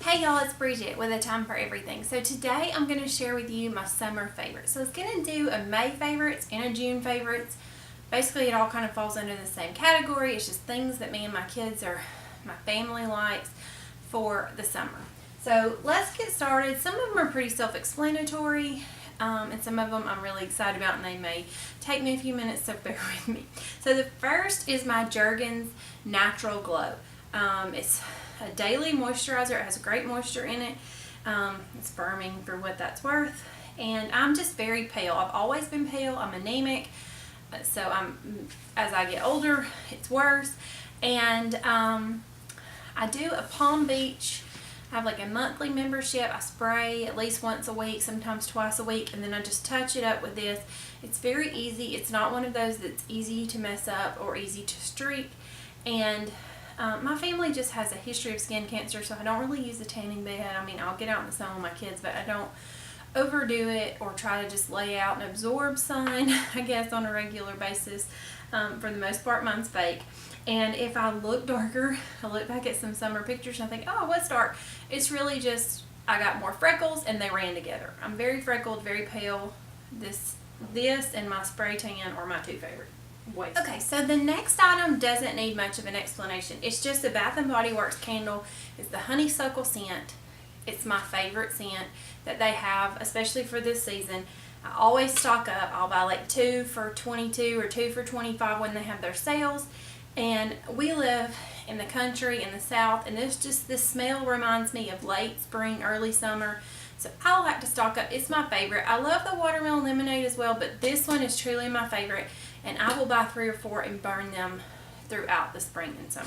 Hey y'all, it's Bridget with A Time for Everything. So today I'm going to share with you my summer favorites. So it's going to do a May favorites and a June favorites. Basically it all kind of falls under the same category. It's just things that me and my kids or my family likes for the summer. So let's get started. Some of them are pretty self-explanatory and some of them I'm really excited about, and they may take me a few minutes, so bear with me. So the first is my Jergens Natural Glow. It's a daily moisturizer. It has great moisture in it. It's firming for what that's worth. And I'm just very pale. I've always been pale. I'm anemic. So as I get older, it's worse. And I do a Palm Beach. I have like a monthly membership. I spray at least once a week, sometimes twice a week, and then I just touch it up with this. It's very easy. It's not one of those that's easy to mess up or easy to streak. And my family just has a history of skin cancer, so I don't really use the tanning bed. I mean, I'll get out in the sun with my kids, but I don't overdo it or try to just lay out and absorb sun, I guess, on a regular basis. For the most part, mine's fake. And if I look darker, I look back at some summer pictures and I think, oh, what's dark? It's really just, I got more freckles and they ran together. I'm very freckled, very pale. This and my spray tan are my two favorite. Okay, so the next item doesn't need much of an explanation. It's just a Bath & Body Works candle. It's the honeysuckle scent. It's my favorite scent that they have, especially for this season. I always stock up. I'll buy like 2 for $22 or 2 for $25 when they have their sales. And we live in the country in the South, and this smell reminds me of late spring, early summer. So I like to stock up. It's my favorite. I love the watermelon lemonade as well, but this one is truly my favorite. And I will buy 3 or 4 and burn them throughout the spring and summer.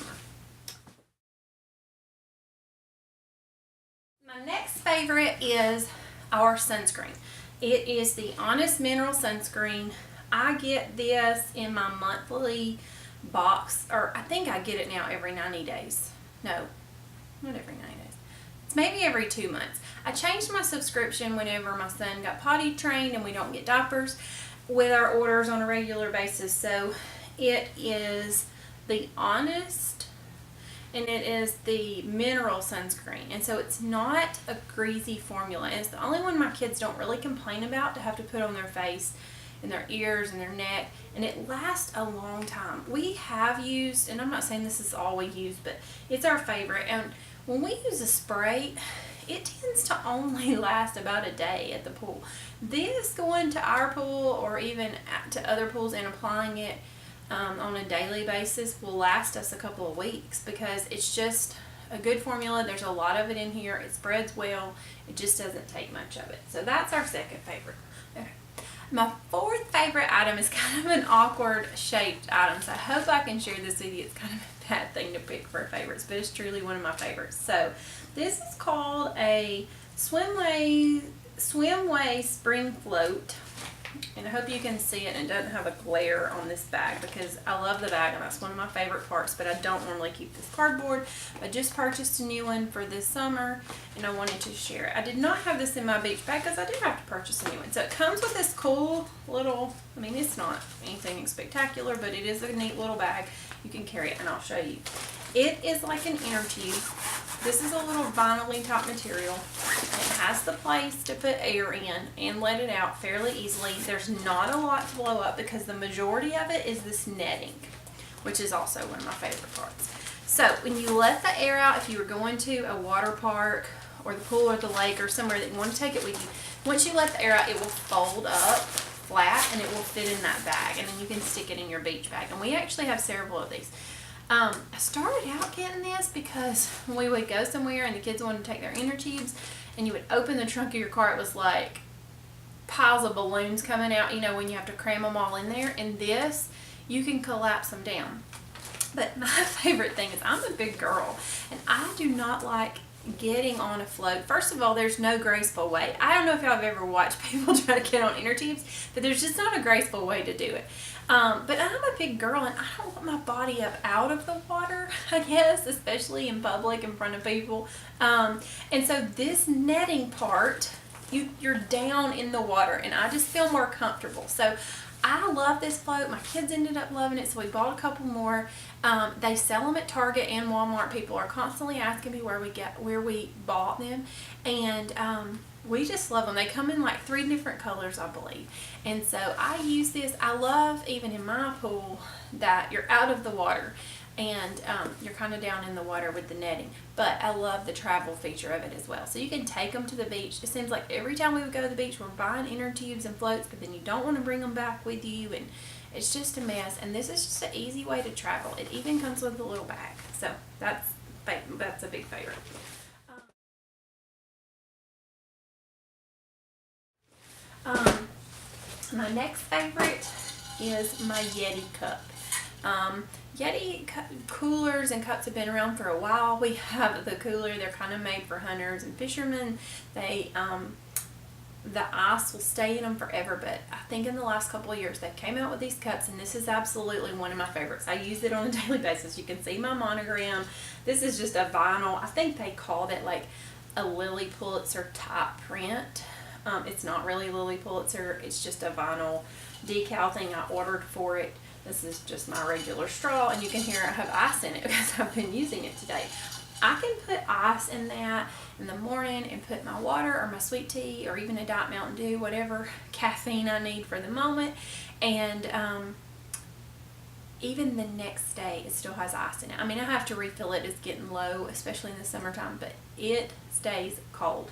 My next favorite is our sunscreen. It is the Honest Mineral Sunscreen. I get this in my monthly box, or I think I get it now every 90 days. No, not every 90 days. It's maybe every 2 months. I changed my subscription whenever my son got potty trained and we don't get diapers with our orders on a regular basis. So it is the Honest, and it is the mineral sunscreen, and so it's not a greasy formula. And it's the only one my kids don't really complain about to have to put on their face and their ears and their neck, and it lasts a long time. We have used, and I'm not saying this is all we use, but it's our favorite. And when we use a spray, it tends to only last about a day at the pool. This, going to our pool or even to other pools and applying it on a daily basis, will last us a couple of weeks because it's just a good formula. There's a lot of it in here. It spreads well. It just doesn't take much of it. So that's our second favorite. Okay. My fourth favorite item is kind of an awkward shaped item, so I hope I can share this with you. It's kind of a bad thing to pick for favorites, but it's truly one of my favorites. So this is called a Swimway Spring Float, and I hope you can see it, and it doesn't have a glare on this bag because I love the bag and that's one of my favorite parts, but I don't normally keep this cardboard. I just purchased a new one for this summer and I wanted to share it. I did not have this in my beach bag because I did have to purchase a new one. So it comes with this cool little, I mean, it's not anything spectacular, but it is a neat little bag. You can carry it, and I'll show you. It is like an inner tube. This is a little vinyl top material. It has the place to put air in and let it out fairly easily. There's not a lot to blow up because the majority of it is this netting, which is also one of my favorite parts. So when you let the air out, if you were going to a water park or the pool or the lake or somewhere that you want to take it with you, once you let the air out, it will fold up flat and it will fit in that bag, and then you can stick it in your beach bag. And we actually have several of these. I started out getting this because when we would go somewhere and the kids wanted to take their inner tubes, and you would open the trunk of your car, it was like piles of balloons coming out, you know, when you have to cram them all in there. And this, you can collapse them down. But my favorite thing is, I'm a big girl and I do not like getting on a float. First of all, there's no graceful way. I don't know if y'all have ever watched people try to get on inner tubes, but there's just not a graceful way to do it. But I'm a big girl and I don't want my body up out of the water, I guess, especially in public in front of people. And so this netting part, you're down in the water, and I just feel more comfortable. So I love this float. My kids ended up loving it, so we bought a couple more. They sell them at Target and Walmart. People are constantly asking me where we bought them, and we just love them. They come in like 3 different colors, I believe. And so I use this. I love, even in my pool, that you're out of the water and you're kind of down in the water with the netting, but I love the travel feature of it as well. So you can take them to the beach. It seems like every time we would go to the beach, we're buying inner tubes and floats, but then you don't want to bring them back with you, and it's just a mess. And this is just an easy way to travel. It even comes with a little bag, so that's a big favorite. My next favorite is my Yeti cup. Yeti coolers and cups have been around for a while. We have the cooler. They're kind of made for hunters and fishermen. They the ice will stay in them forever, but I think in the last couple of years they came out with these cups, and this is absolutely one of my favorites. I use it on a daily basis. You can see my monogram. This is just a vinyl. I think they called it like a Lily Pulitzer type print. It's not really Lily Pulitzer. It's just a vinyl decal thing I ordered for it. This is just my regular straw, and you can hear I have ice in it because I've been using it today. I can put ice in that in the morning and put my water or my sweet tea or even a Diet Mountain Dew, whatever caffeine I need for the moment, and even the next day it still has ice in it. I mean, I have to refill it. It's getting low, especially in the summertime, but it stays cold.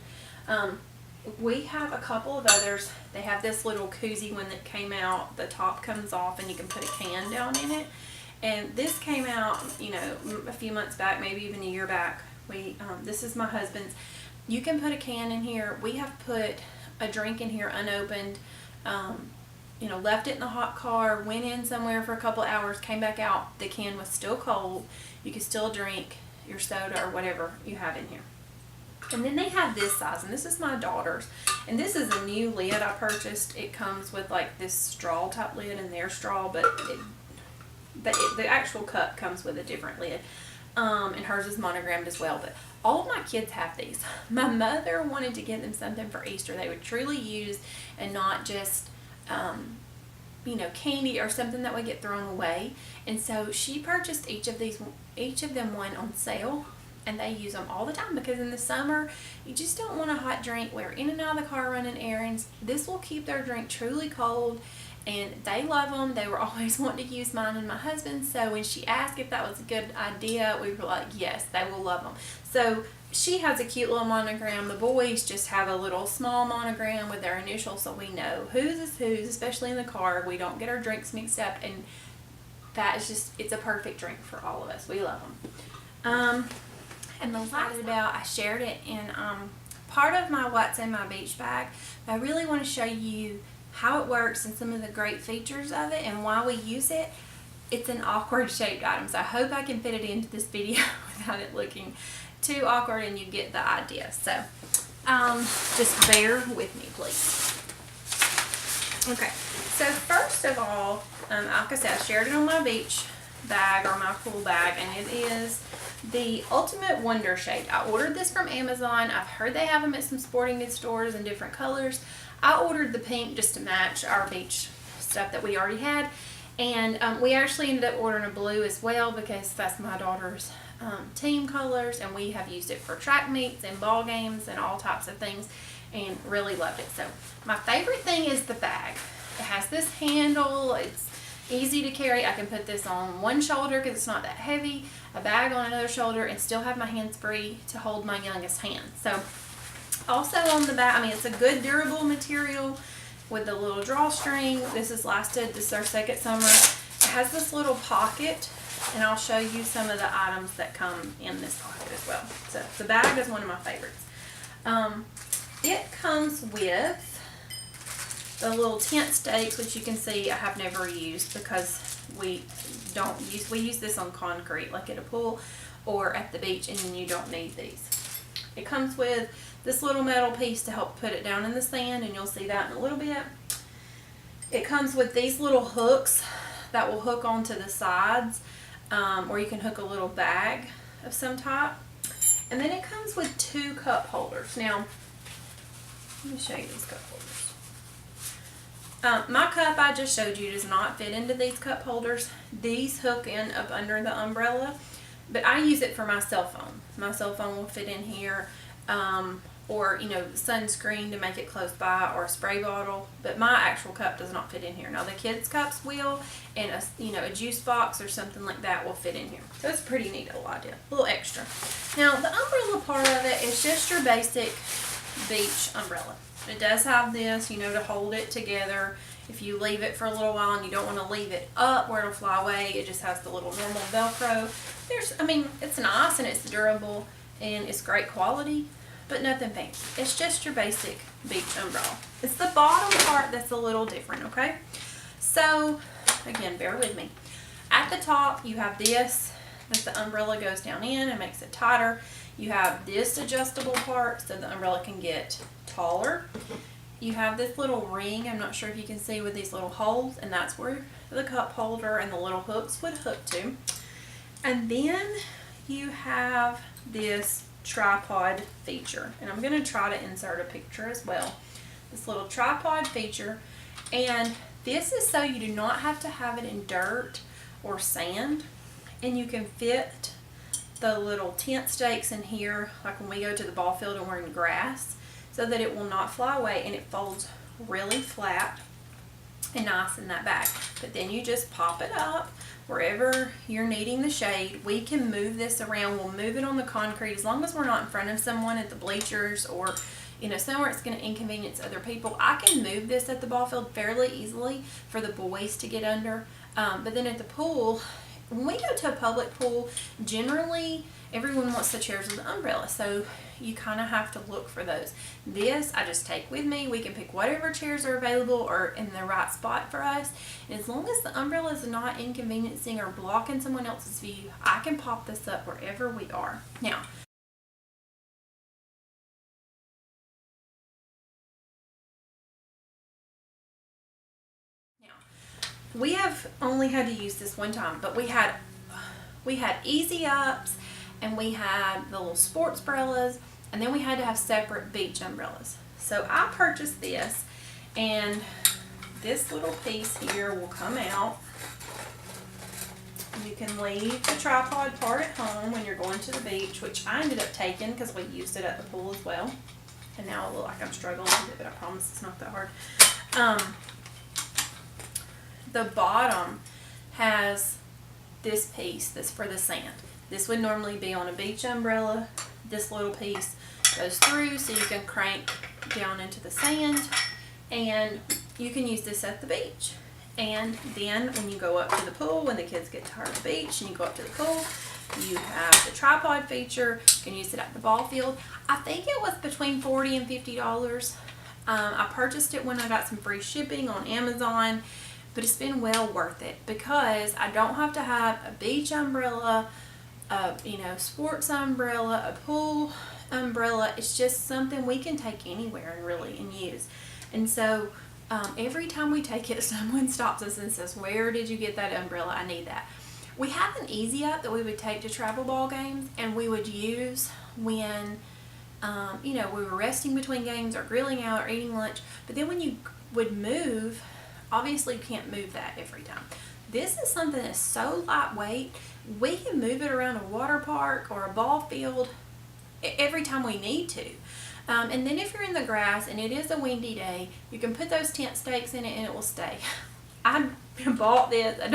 We have a couple of others. They have this little koozie one that came out. The top comes off and you can put a can down in it. And this came out, you know, a few months back, maybe even a year back. This is my husband's. You can put a can in here. We have put a drink in here unopened, you know, left it in the hot car, went in somewhere for a couple of hours, came back out. The can was still cold. You could still drink your soda or whatever you have in here. And then they have this size, and this is my daughter's, and this is a new lid I purchased. It comes with like this straw type lid and their straw, but the actual cup comes with a different lid, and hers is monogrammed as well. But all of my kids have these. My mother wanted to get them something for Easter they would truly use and not just you know, candy or something that would get thrown away. And so she purchased each of them one on sale. And they use them all the time because in the summer you just don't want a hot drink. We're in and out of the car running errands. This will keep their drink truly cold, and they love them. They were always wanting to use mine and my husband's, so when she asked if that was a good idea, we were like, yes, they will love them. So she has a cute little monogram. The boys just have a little small monogram with their initials, so we know whose is whose, especially in the car. We don't get our drinks mixed up, and that is just, it's a perfect drink for all of us. We love them. And the last about, I shared it in part of my What's in My Beach bag. But I really want to show you how it works and some of the great features of it and why we use it. It's an awkward shaped item, so I hope I can fit it into this video without it looking too awkward and you get the idea. So just bear with me, please. Okay, so first of all, like I said, I shared it on my beach bag or my pool bag, and it is the Ultimate Wonder Shade. I ordered this from Amazon. I've heard they have them at some sporting goods stores in different colors. I ordered the pink just to match our beach stuff that we already had, and we actually ended up ordering a blue as well because that's my daughter's team colors, and we have used it for track meets and ball games and all types of things, and really loved it. So my favorite thing is the bag. It has this handle. It's easy to carry. I can put this on one shoulder because it's not that heavy, a bag on another shoulder, and still have my hands free to hold my youngest hand. So also on the back, I mean, it's a good durable material with the little drawstring. This has lasted, this is our second summer. It has this little pocket, and I'll show you some of the items that come in this pocket as well. So the bag is one of my favorites. It comes with the little tent stakes, which you can see I have never used because we use this on concrete, like at a pool or at the beach, and then you don't need these. It comes with this little metal piece to help put it down in the sand, and you'll see that in a little bit. It comes with these little hooks that will hook onto the sides, or you can hook a little bag of some type. And then it comes with 2 cup holders. Now, let me show you these cup holders. My cup I just showed you does not fit into these cup holders. These hook in up under the umbrella, but I use it for my cell phone. My cell phone will fit in here, or sunscreen to make it close by, or a spray bottle. But my actual cup does not fit in here. Now the kids' cups will, and a juice box or something like that will fit in here. So it's a pretty neat little idea, a little extra. Now the umbrella part of it is just your basic beach umbrella. It does have this, to hold it together. If you leave it for a little while and you don't want to leave it up where it'll fly away, it just has the little normal Velcro. It's nice and it's durable and it's great quality, but nothing fancy. It's just your basic beach umbrella. It's the bottom part that's a little different, okay? So, again, bear with me. At the top, you have this that the umbrella goes down in and makes it tighter. You have this adjustable part so the umbrella can get taller. You have this little ring, I'm not sure if you can see, with these little holes, and that's where the cup holder and the little hooks would hook to. And then you have this tripod feature, and I'm going to try to insert a picture as well. This little tripod feature, and this is so you do not have to have it in dirt or sand, and you can fit the little tent stakes in here, like when we go to the ball field and we're in grass, so that it will not fly away, and it folds really flat and nice in that bag. But then you just pop it up wherever you're needing the shade. We can move this around. We'll move it on the concrete as long as we're not in front of someone at the bleachers or somewhere it's going to inconvenience other people. I can move this at the ball field fairly easily for the boys to get under. But then at the pool, when we go to a public pool, generally everyone wants the chairs with the umbrella, so you kind of have to look for those. This I just take with me. We can pick whatever chairs are available or in the right spot for us, and as long as the umbrella is not inconveniencing or blocking someone else's view, I can pop this up wherever we are. Now, we have only had to use this one time, but we had easy ups, and we had the little sports umbrellas, and then we had to have separate beach umbrellas. So I purchased this, and this little piece here will come out. You can leave the tripod part at home when you're going to the beach, which I ended up taking because we used it at the pool as well. And now I look like I'm struggling with it, but I promise it's not that hard. The bottom has this piece that's for the sand. This would normally be on a beach umbrella. This little piece goes through so you can crank down into the sand, and you can use this at the beach. And then when you go up to the pool, when the kids get tired of the beach and you go up to the pool, you have the tripod feature. You can use it at the ball field. I think it was between $40 and $50. I purchased it when I got some free shipping on Amazon, but it's been well worth it because I don't have to have a beach umbrella, sports umbrella, a pool umbrella. It's just something we can take anywhere and use. And so every time we take it, someone stops us and says, "Where did you get that umbrella? I need that." We have an easy up that we would take to travel ball games, and we would use when we were resting between games or grilling out or eating lunch. But then when you would move, obviously you can't move that every time. This is something that's so lightweight, we can move it around a water park or a ball field every time we need to. And then if you're in the grass and it is a windy day, you can put those tent stakes in it and it will stay. I bought this. I'm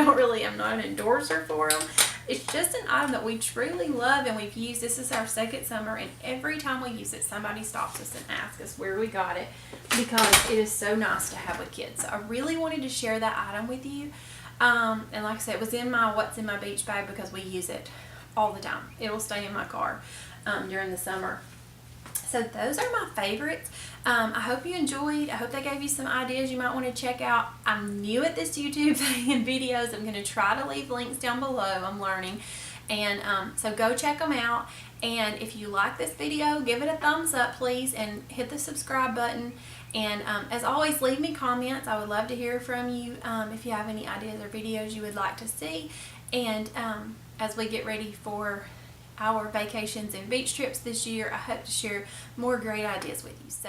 not an endorser for them. It's just an item that we truly love and we've used. This is our second summer, and every time we use it, somebody stops us and asks us where we got it because it is so nice to have with kids. So I really wanted to share that item with you. And like I said, it was in my What's in My Beach bag because we use it all the time. It will stay in my car during the summer. So those are my favorites. I hope you enjoyed. I hope they gave you some ideas you might want to check out. I'm new at this YouTube thing and videos. I'm going to try to leave links down below. I'm learning. And so go check them out. And if you like this video, give it a thumbs up, please, and hit the subscribe button. And as always, leave me comments. I would love to hear from you if you have any ideas or videos you would like to see. And as we get ready for our vacations and beach trips this year, I hope to share more great ideas with you. So